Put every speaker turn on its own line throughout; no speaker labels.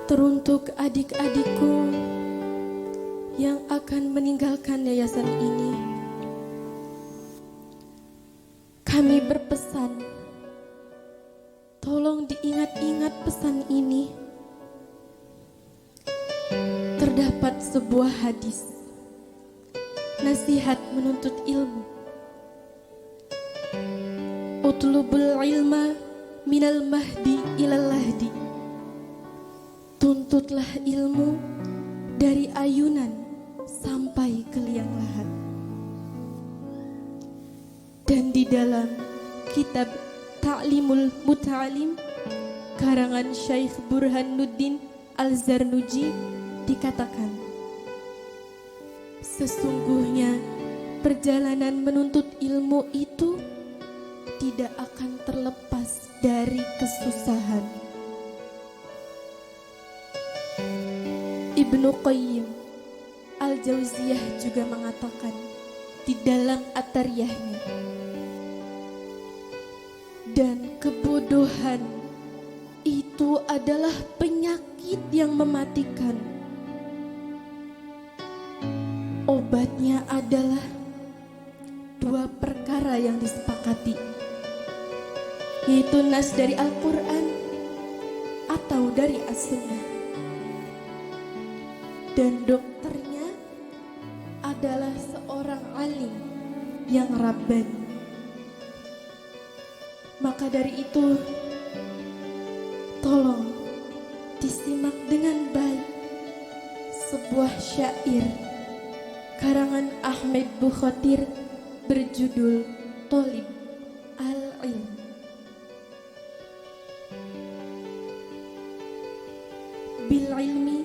Teruntuk adik-adikku yang akan meninggalkan yayasan ini, kami berpesan, tolong diingat-ingat pesan ini. Terdapat sebuah hadis, nasihat menuntut ilmu. Utlubul ilma minal mahdi ilal lahdi. Tuntutlah ilmu dari ayunan sampai ke liang lahat. Dan di dalam kitab Ta'limul Muta'alim karangan Syekh Burhanuddin Al-Zarnuji dikatakan, sesungguhnya perjalanan menuntut ilmu itu tidak akan terlepas dari kesusahan. Ibnu Qayyim Al-Jauziyah juga mengatakan di dalam At-Tariyahnya, dan kebodohan itu adalah penyakit yang mematikan. Obatnya adalah dua perkara yang disepakati, yaitu nas dari Al-Quran atau dari As-Sunnah. Dan dokternya adalah seorang alim yang rabbani. Maka dari itu, tolong disimak dengan baik sebuah syair karangan Ahmad Bukhatir berjudul Tolib Al-Ilm. Bil ilmi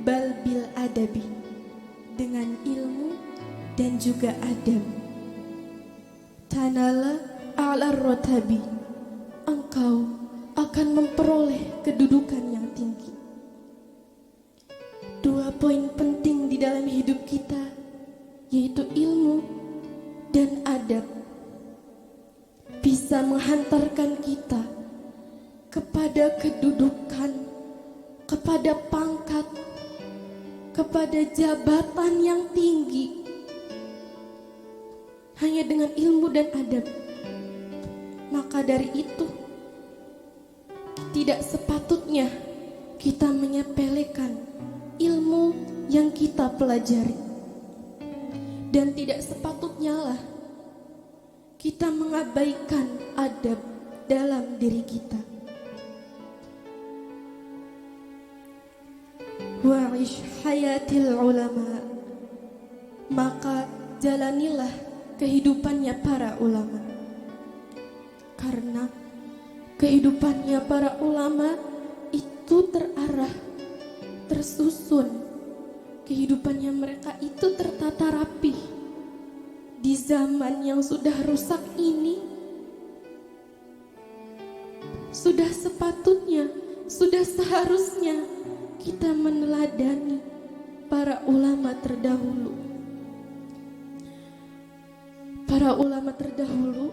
bal bil adabi, dengan ilmu dan juga adab. Tanala a'la rotabi, engkau akan memperoleh kedudukan yang tinggi. Dua poin penting di dalam hidup kita, yaitu ilmu dan adab, bisa menghantarkan kita kepada kedudukan, kepada pangkat, kepada jabatan yang tinggi. Hanya dengan ilmu dan adab. Maka dari itu, tidak sepatutnya kita menyepelekan ilmu yang kita pelajari. Dan tidak sepatutnya lah kita mengabaikan adab dalam diri kita. Wa'ish hayatil ulama, maka jalanilah kehidupannya para ulama. Karena kehidupannya para ulama itu terarah, tersusun. Kehidupannya mereka itu tertata rapih. Di zaman yang sudah rusak ini, sudah sepatutnya, sudah seharusnya kita meneladani para ulama terdahulu. Para ulama terdahulu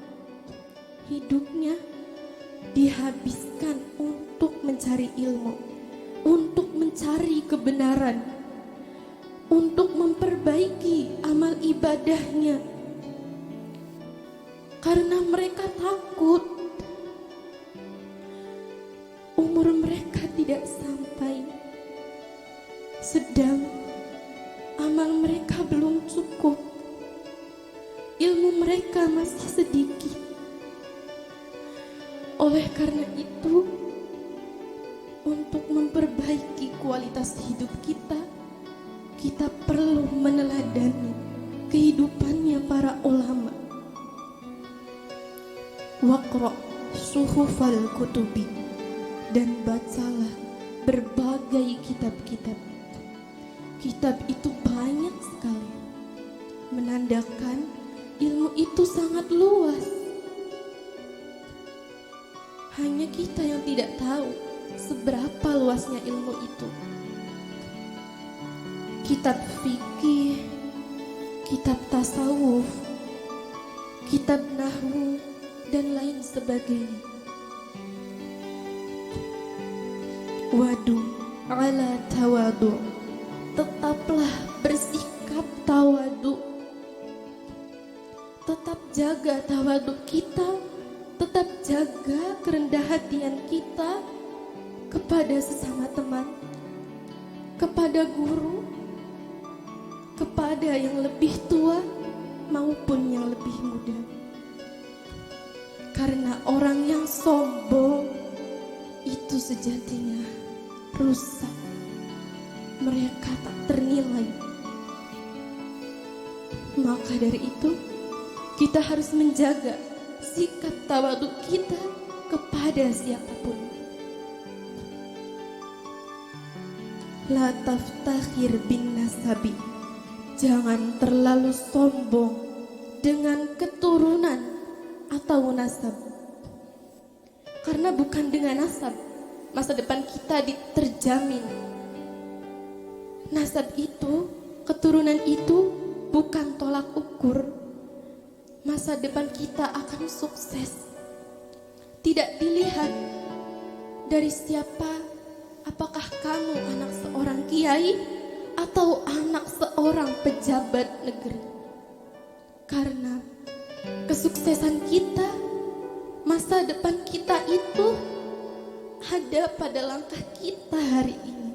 hidupnya dihabiskan untuk mencari ilmu, untuk mencari kebenaran, untuk memperbaiki amal ibadahnya. Karena mereka takut umur mereka tidak sampai, sedang amal mereka belum cukup, ilmu mereka masih sedikit. Oleh karena itu, untuk memperbaiki kualitas hidup kita, kita perlu meneladani kehidupannya para ulama. Waqra' suhufal kutubi, dan bacalah berbagai kitab-kitab. Kitab itu banyak sekali, menandakan ilmu itu sangat luas. Hanya kita yang tidak tahu seberapa luasnya ilmu itu. Kitab fikih, kitab tasawuf, kitab nahwu, dan lain sebagainya. Waduh, ala tawadu. Tetaplah bersikap tawadu. Tetap jaga tawadu kita, tetap jaga kerendah hatian kita kepada sesama teman, kepada guru, kepada yang lebih tua maupun yang lebih muda. Karena orang yang sombong itu sejatinya rusak, mereka tak ternilai. Maka dari itu kita harus menjaga sikap tawadu kita kepada siapapun. La taftakhir bin nasabi. Jangan terlalu sombong dengan keturunan atau nasab. Karena bukan dengan nasab masa depan kita terjamin. Nasab itu, keturunan itu bukan tolak ukur masa depan kita akan sukses. Tidak dilihat dari siapa, apakah kamu anak seorang kiai atau anak seorang pejabat negeri. Karena kesuksesan kita, masa depan kita itu ada pada langkah kita hari ini,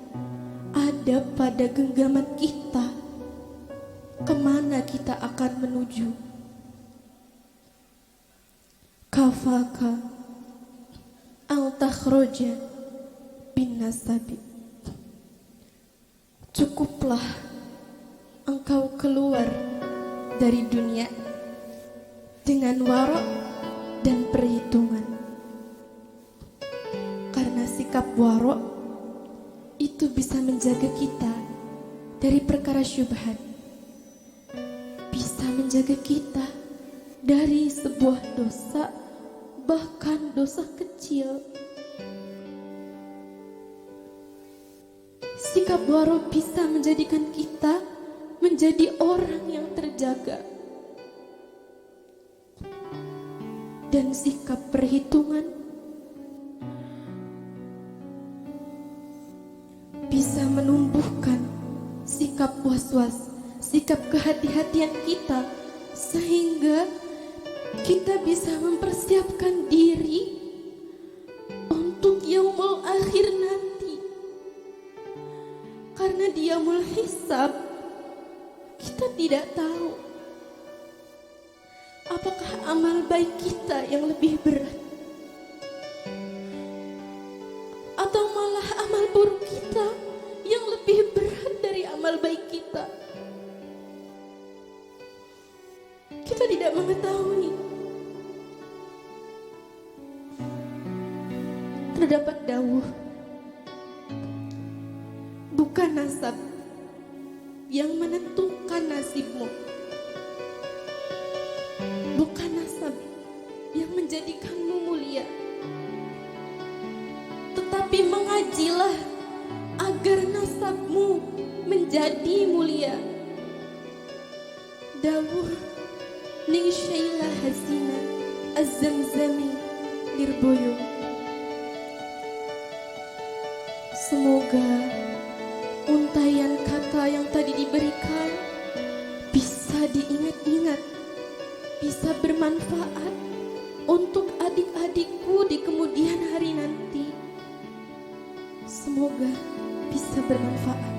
ada pada genggaman kita, kemana kita akan menuju. Kafaka al-takhroja bin nasabi. Cukuplah engkau keluar dari dunia dengan warok dan perhitungan. Karena sikap warok itu bisa menjaga kita dari perkara syubhat, bisa menjaga kita dari sebuah dosa, bahkan dosa kecil. Sikap warok bisa menjadikan kita menjadi orang yang terjaga. Dan sikap perhitungan bisa menumbuhkan sikap was-was, sikap kehati-hatian kita, sehingga kita bisa mempersiapkan diri untuk yaumul akhir nanti. Karena di yaumul hisab kita tidak tahu apakah amal baik kita yang lebih berat atau malah amal buruk kita yang lebih berat dari amal baik kita. Kita tidak mengetahui. Terdapat dawuh, bukan nasab yang menentukan nasibmu, bukan nasab yang menjadikanmu mulia, tetapi mengajilah agar nasabmu menjadi mulia. Dawuh Ning Syaila Hasina Az-Zamzami Lirboyo. Semoga untayan kata yang tadi diberikan bisa diingat-ingat, bisa bermanfaat untuk adik-adikku di kemudian hari nanti. Semoga bisa bermanfaat.